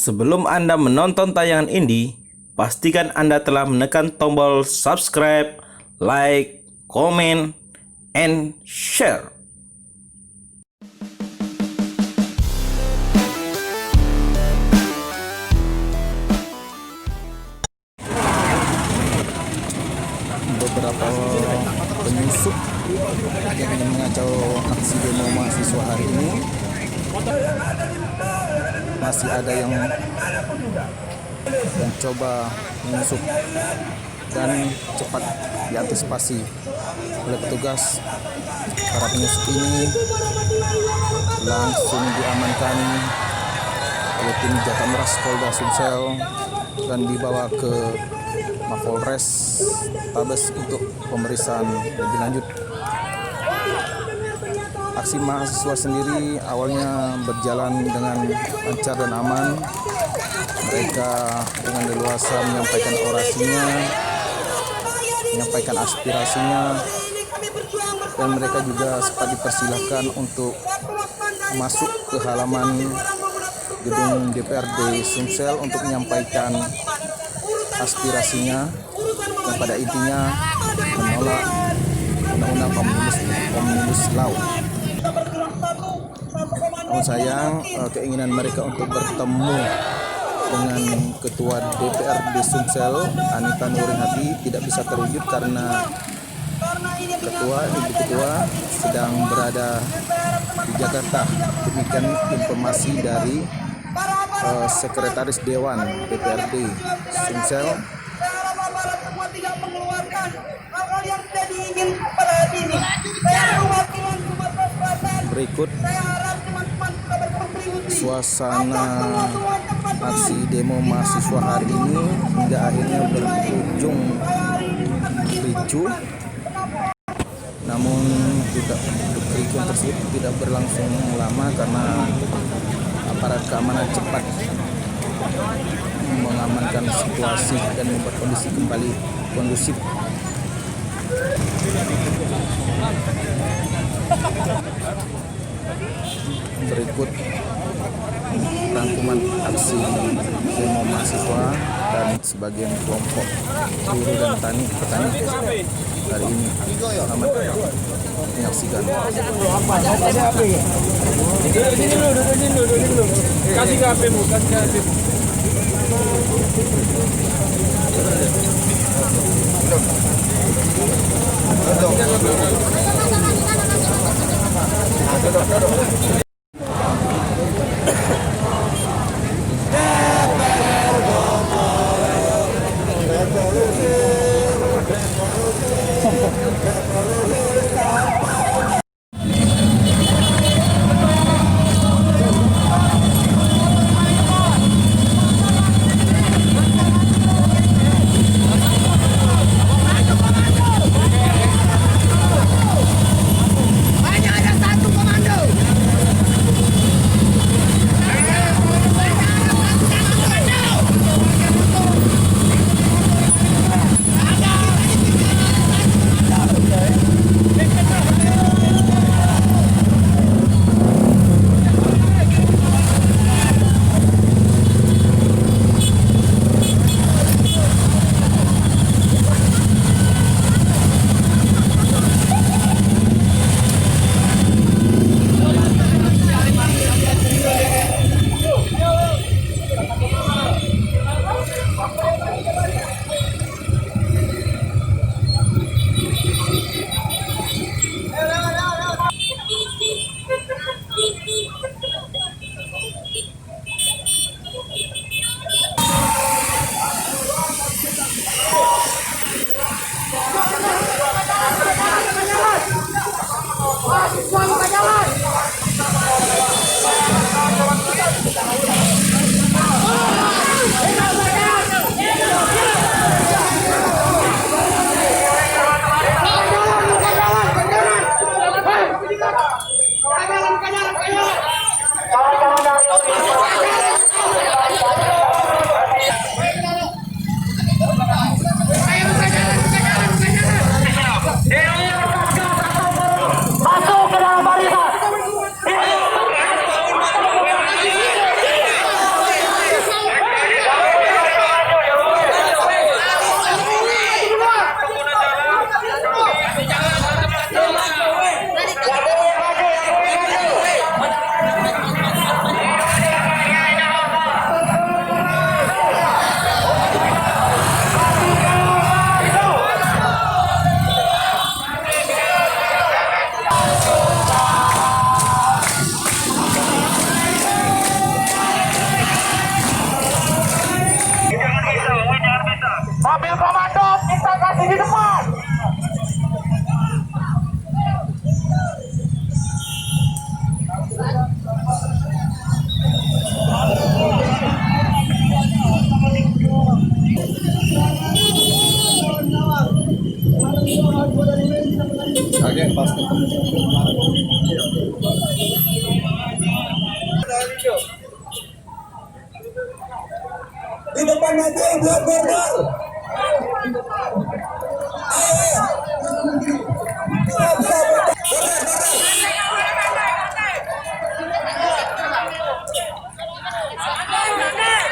Sebelum Anda menonton tayangan ini, pastikan Anda telah menekan tombol subscribe, like, comment, and share. Beberapa penyusup yang ingin mengacau aksi demo mahasiswa hari ini, masih ada yang mencoba menyusup dan cepat diantisipasi oleh petugas. Para penyusup ini langsung diamankan oleh tim Jatameras Polda Sumsel dan dibawa ke Mapolres Tabes untuk pemeriksaan lebih lanjut. Aksi mahasiswa sendiri awalnya berjalan dengan lancar dan aman. Mereka dengan leluasa menyampaikan orasinya, menyampaikan aspirasinya, dan mereka juga sempat dipersilahkan untuk masuk ke halaman gedung DPRD Sumsel untuk menyampaikan aspirasinya yang pada intinya menolak undang-undang Omnibus Law. Namun sayang, keinginan mereka untuk bertemu dengan Ketua DPRD Sumsel, Anita Nurhati, tidak bisa terwujud karena Ibu Ketua sedang berada di Jakarta. Demikian informasi dari Sekretaris Dewan DPRD Sumsel. Berikut suasana aksi demo mahasiswa hari ini hingga akhirnya berujung ricuh. Namun kericuhan tersebut tidak berlangsung lama karena aparat keamanan cepat mengamankan situasi dan membuat kondisi kembali kondusif. Berikut rangkuman aksi demo mahasiswa dan sebagian kelompok buruh dan petani hari ini. Selamat menyaksikan. Kasih ke HP-mu, kasih ke HP-mu. Masuk ke dalam barisan. buat border.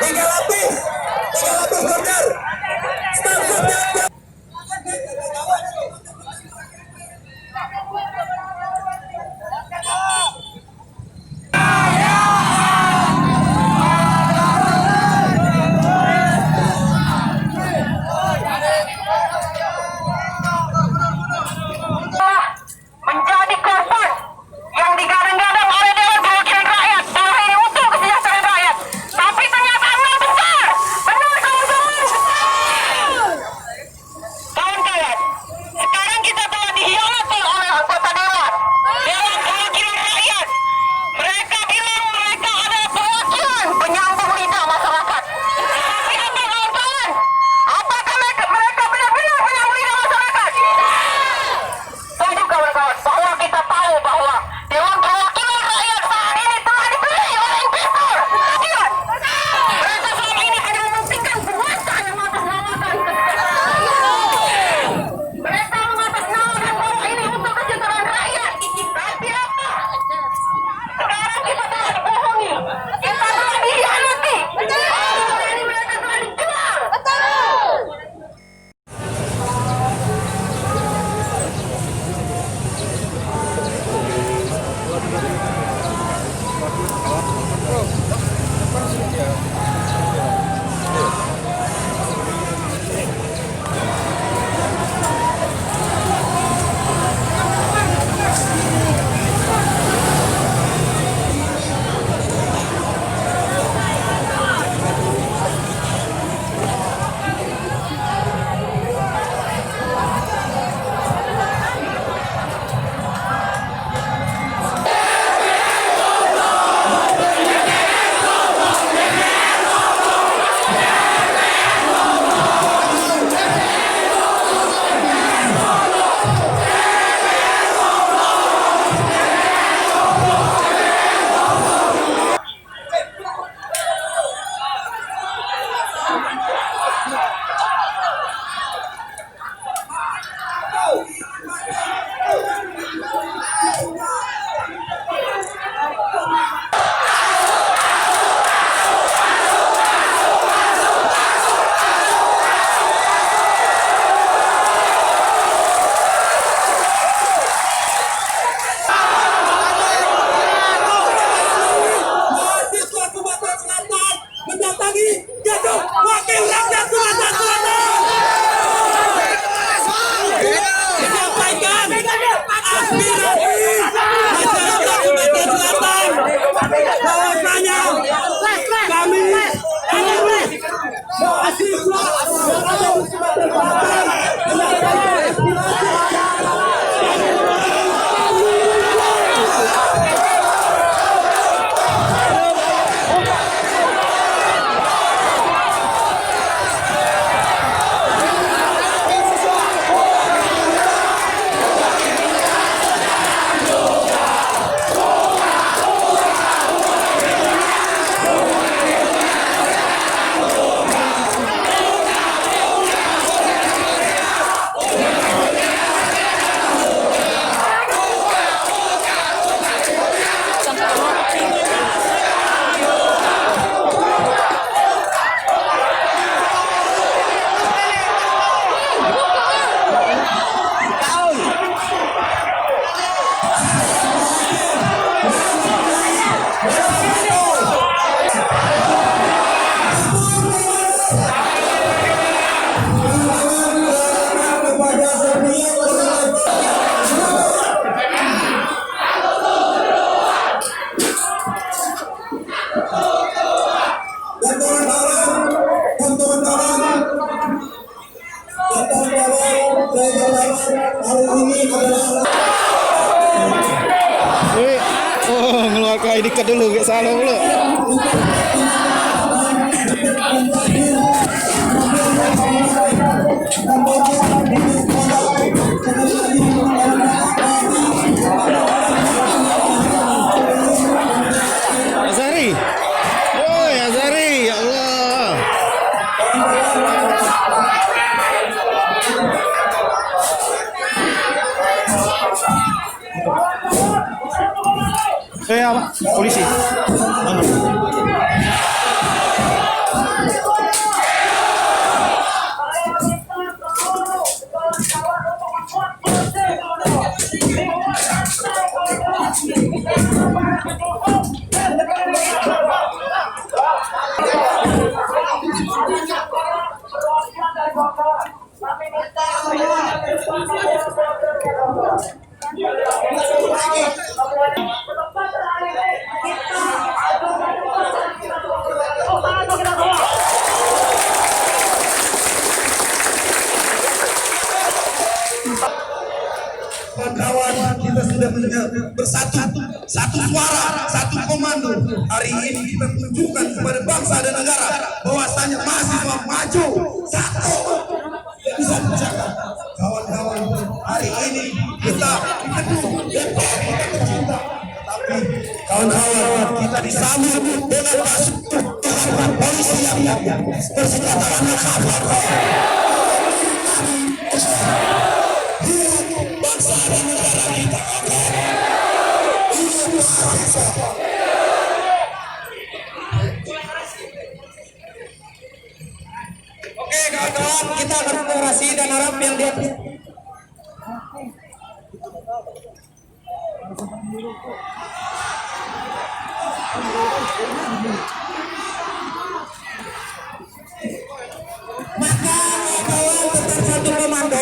Tiga lapis border. Stop. Menjadi korban yang digadang-gadang oleh Dewan Perwakilan Rakyat bahwa ini untuk kesejahteraan rakyat, tapi ternyata benar besar, benar kawan-kawan. Kawan-kawan, sekarang kita telah dihianati oleh anggota Dewan Perwakilan Rakyat. Mereka bilang mereka adalah perwakilan penyambung lidah masyarakat. Tapi apa kawan-kawan? Apakah mereka benar-benar penyambung lidah masyarakat? Tunggu kawan-kawan, bahwa kita tahu bahwa Dewan Perwakilan Rakyat saat ini telah dibeli oleh investor. Lihat, mereka saat ini hanya mementingkan kuasa yang mengatasnamakan. Mereka mengatasnamakan bahwa ini untuk kesejahteraan rakyat. Tapi apa? Sekarang kita telah dibohongi, kita telah dihianati. Bahwa ini mereka telah dijual. Mahasiswa Sumatera Selatan mendatangi gedung Wakil Rakyat Sumatera Selatan. Menyampaikan aspirasi masyarakat Sumatera Selatan bahwasanya kami mahasiswa yang ada di Sumatera Selatan menyampaikan aspirasi. Oh, ngeluarkan ID card dulu, gak salah pula. Azari. Woi, Azari, ya Allah. Apa? Polisi. Kawan-kawan, kita sudah bersatu, satu suara, satu komando. Hari ini kita tunjukkan kepada bangsa dan negara bahwasanya mahasiswa maju satu. Tidak bisa dijaga. Kawan-kawan, hari ini kita maju DPR, kita tercinta. Tapi kawan-kawan, kita disambut dengan pasukan polisi yang bersenjata lengkap. Oke kawan-kawan, kita akan deklarasi dan harap yang dia maka kawan tetap satu komando.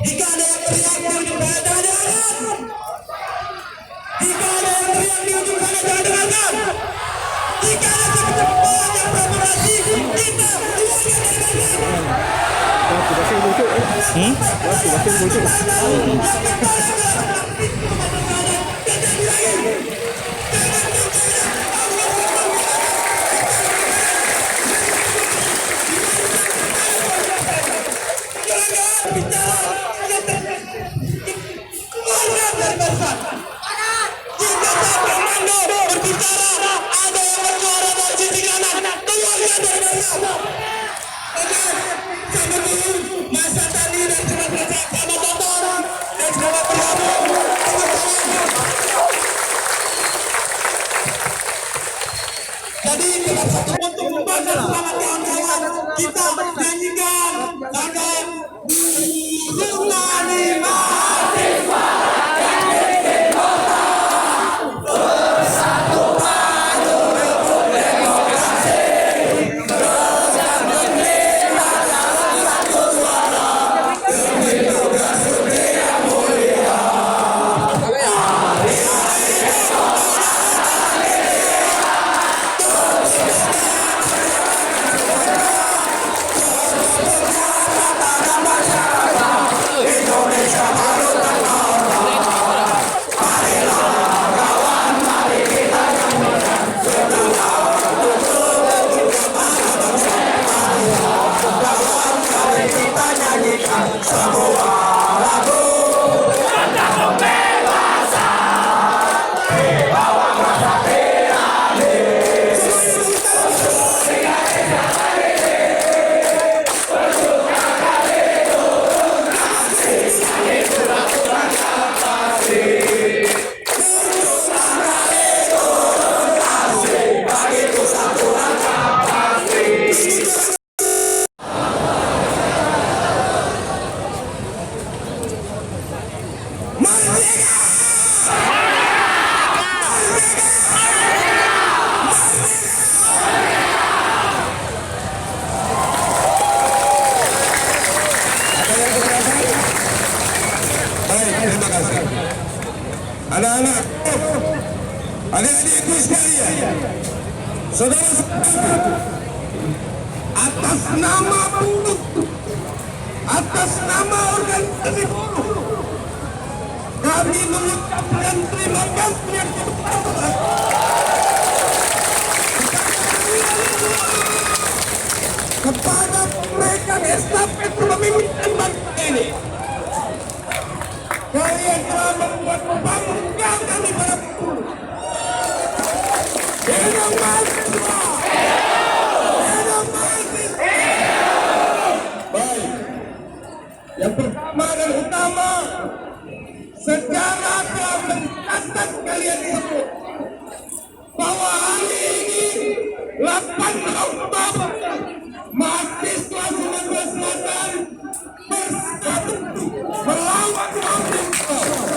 Jika ada yang teriak di ujung sana jangan dengarkan. Jika ada yang teriak di ujung sana jangan dengarkan. Jika ada sekelompok yang beroperasi, kita jadi untuk membakar semangat kawan-kawan, kita nyanyikan agar Zulani mahasiswa yang istimewa bersatu maju demokrasi bersatu kita dalam satu suara demi demokrasi yang mulia. Anak-anak, adik-adikku sekalian, saudara-saudara, atas nama buruh, atas nama organisasi buruh, kami mengucapkan terima kasih yang pertama kepada mereka estafet kepemimpinan bangsa ini. Kalian telah membuat membanggakan kami para buruh. Hidup mahasiswa! Hidup mahasiswa! Baik. Yang pertama dan utama, sejarah telah mencatat kalian itu 8 Oktober mahasiswa Sumatera Selatan bersatu melawan Omnibus Law.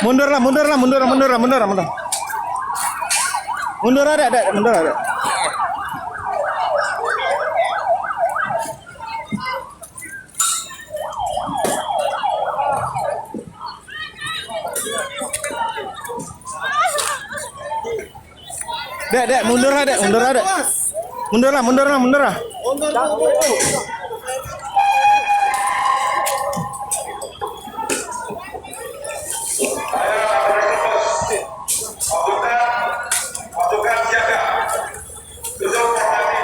Mundur lah, mundur lah, mundur, mundur, mundur, mundur. Mundur ada, mundur ada. Dek, mundur lah, dek, mundur lah, dek. Mundur lah, mundur lah, mundur lah. Pasukan siaga. Tutup formasi.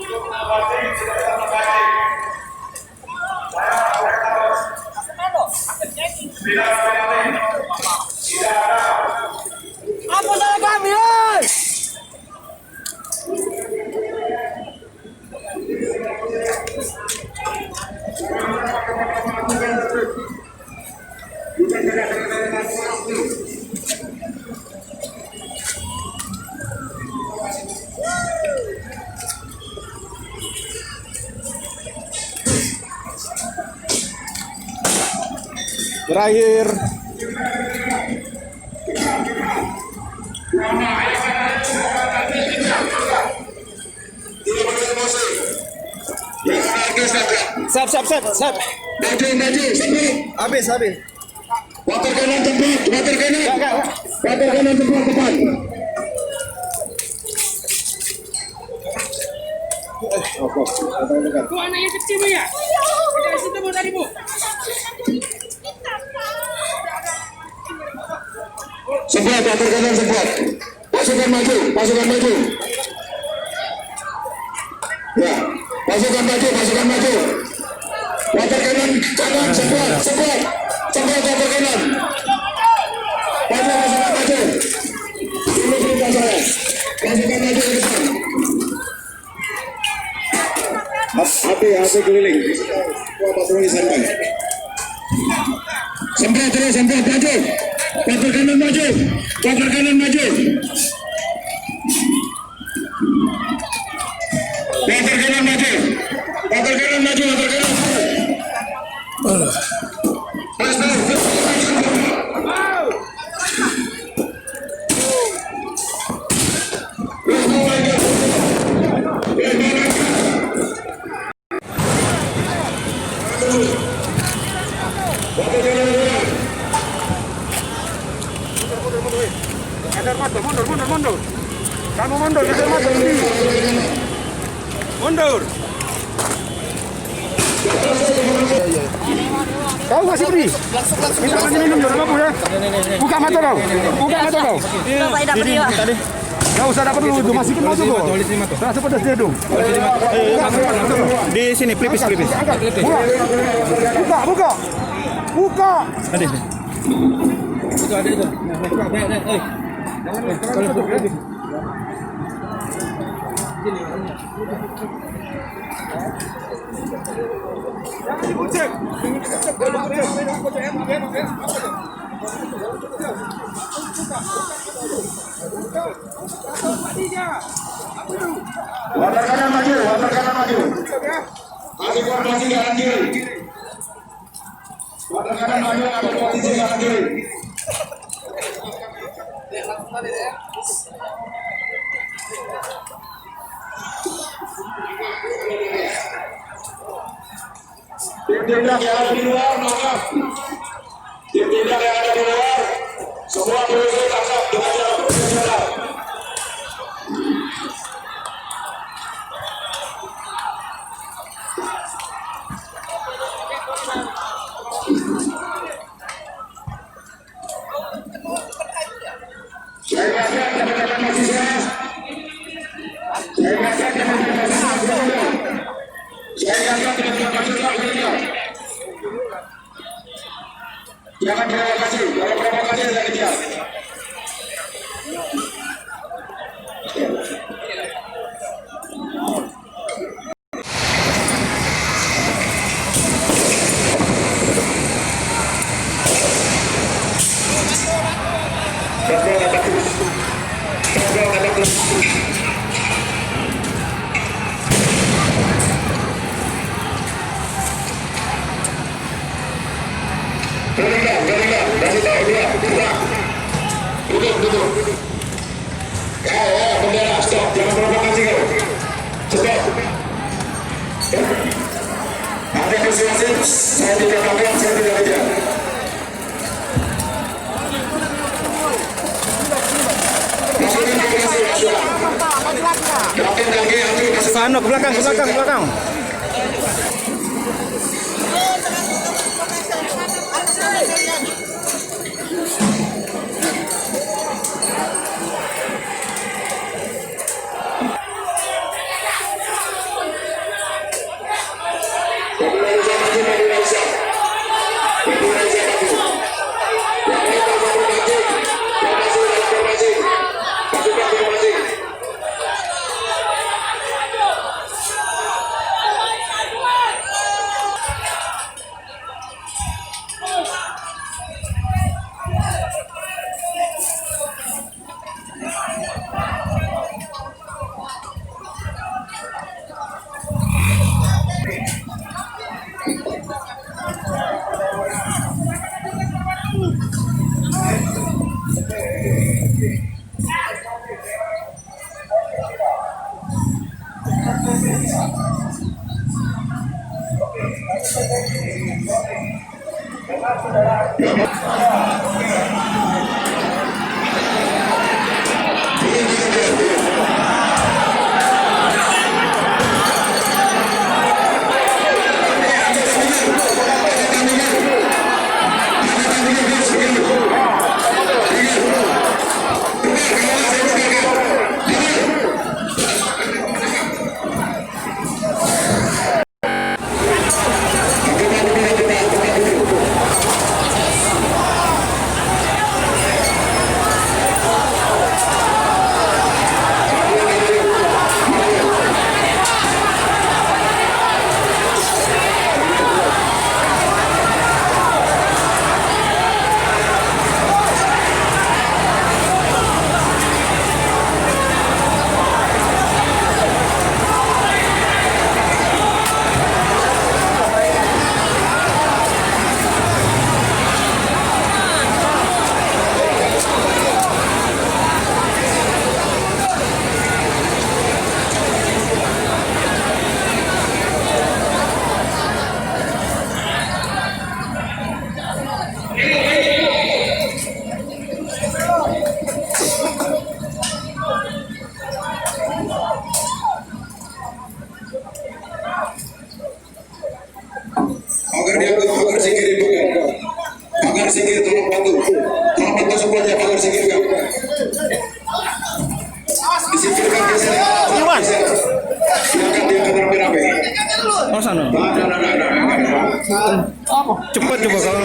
Tutup formasi sudah terpakai. Saya harus tidak ada. Apa salah kami, oi? Berakhir. Sap. Habis. Water kanan tempat, water kanan. Water kanan tempat depan. Kau anak yang kecil ya? Dari situ mau tadi, Bu. Sempat, water kanan sempat. Pasukan maju. Ya, pasukan maju. Water kanan sempat. Sempat water kanan. Pasukan maju. Ini perintah saya. Pasukan maju ke depan. Hati keliling. Pasukan di sana. Sempat maju. Water kanan maju. mundur, geser maju. Mundur. Kau masih beri? Minta kasih minum dulu, apa ya? Buka mata kau. Buka mata kau. Bapak tidak beri, Pak. Kau usah dapat dulu, masukin mata kau. Rasa pedas dia dong. Di sini pelipis. Buka. Buka. Ada. Water kanan maju. Ambil posisi kanan kiri. Water kanan maju, ambil posisi kanan kiri. Tim tindak yang ada di luar, maaf. Tim tindak yang ada di luar, semua boleh ditangkap dengan cara profesional. Saya ingatkan teman-teman mahasiswa. Jangan provokasi, kalau provokasi saya kejar. Duduk. Ya, bendera, stop, jangan provokasi kau. Stop. Ada persuasif, saya tidak kaget, saya tidak kejar. Sana ke belakang. singkir, tolong bantu. Tolong bantu semuanya keluar singkirkan. Disingkirkan geser. Silakan dia rame-rame. Oh sana. Cepat coba kalau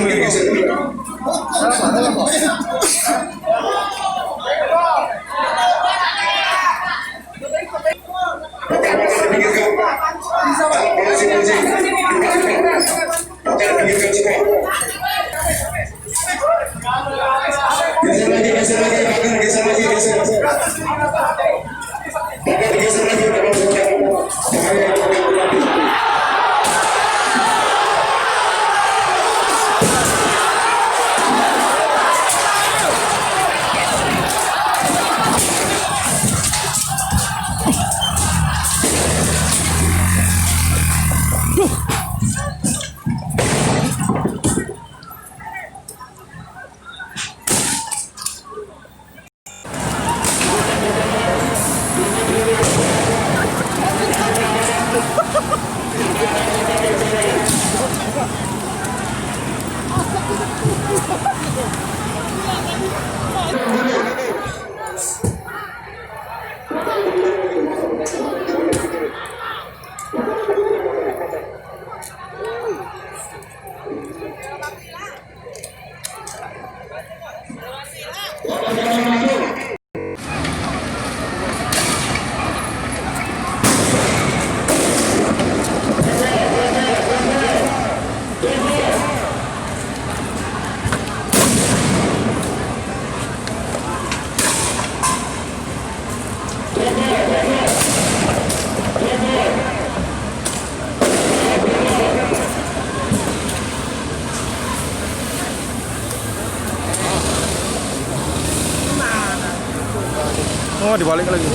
oh dibalik lagi.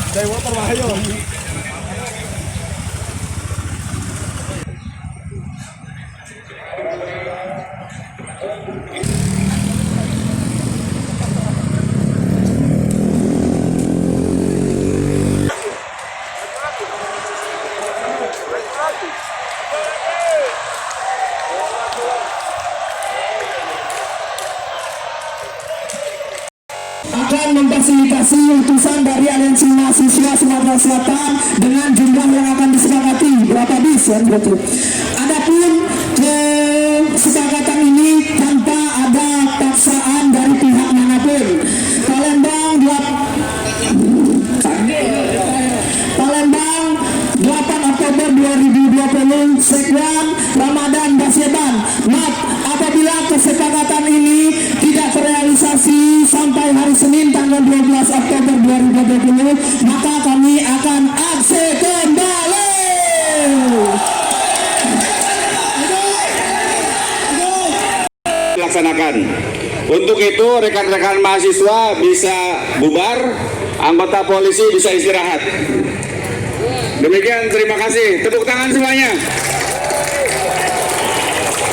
Dewa terbahayo. Akan memfasilitasi utusan dari Aliansi Mahasiswa Sumatera Selatan dengan jumlah yang akan disepakati berapa bis ya berarti. Adapun kesepakatan ini tanpa ada paksaan dari pihak manapun. Palembang 8 Oktober 2020 Sekwan Ramadan Basyeban. Apabila kesepakatan ini tidak terrealisasi sampai hari Senin tanggal 12 Oktober 2020, maka kami akan aksi kembali. Laksanakan. Untuk itu rekan-rekan mahasiswa bisa bubar, anggota polisi bisa istirahat. Demikian, terima kasih. Tepuk tangan semuanya.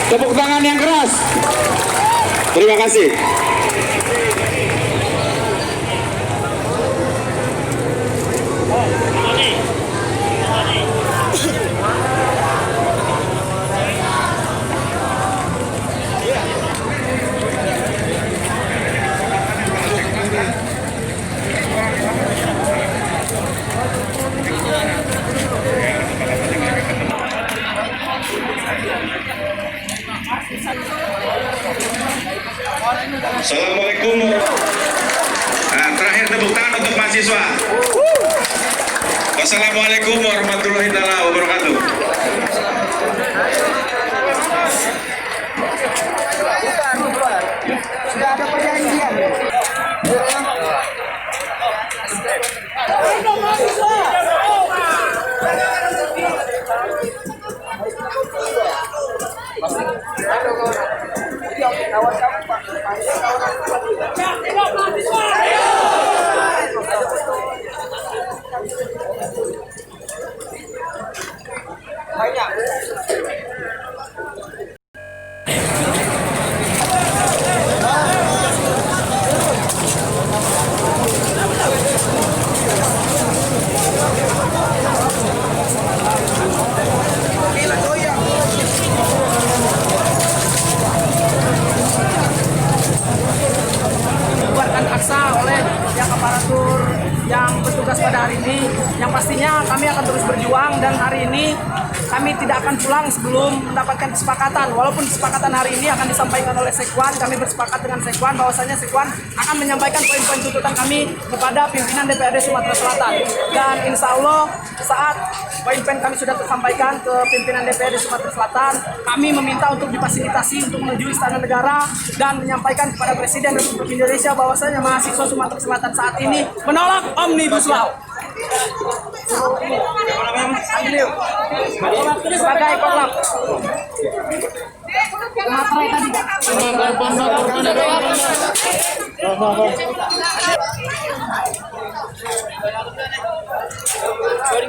Tepuk tangan yang keras. Terima kasih. Assalamualaikum. Nah, terakhir tepuk tangan untuk mahasiswa. Wassalamualaikum warahmatullahi wabarakatuh. Sudah ada perjanjian. pada hari ini. Yang pastinya kami akan terus berjuang dan hari ini kami tidak akan pulang sebelum mendapatkan kesepakatan. Walaupun kesepakatan hari ini akan disampaikan oleh Sekwan, kami bersepakat dengan Sekwan bahwasanya Sekwan akan menyampaikan poin-poin tuntutan kami kepada pimpinan DPRD Sumatera Selatan. Dan insya Allah saat poin-poin kami sudah tersampaikan ke pimpinan DPRD Sumatera Selatan, kami meminta untuk difasilitasi untuk menuju Istana Negara dan menyampaikan kepada Presiden Republik Indonesia bahwasanya mahasiswa Sumatera Selatan saat ini menolak Omnibus Law. Sebagai korlap. Tadi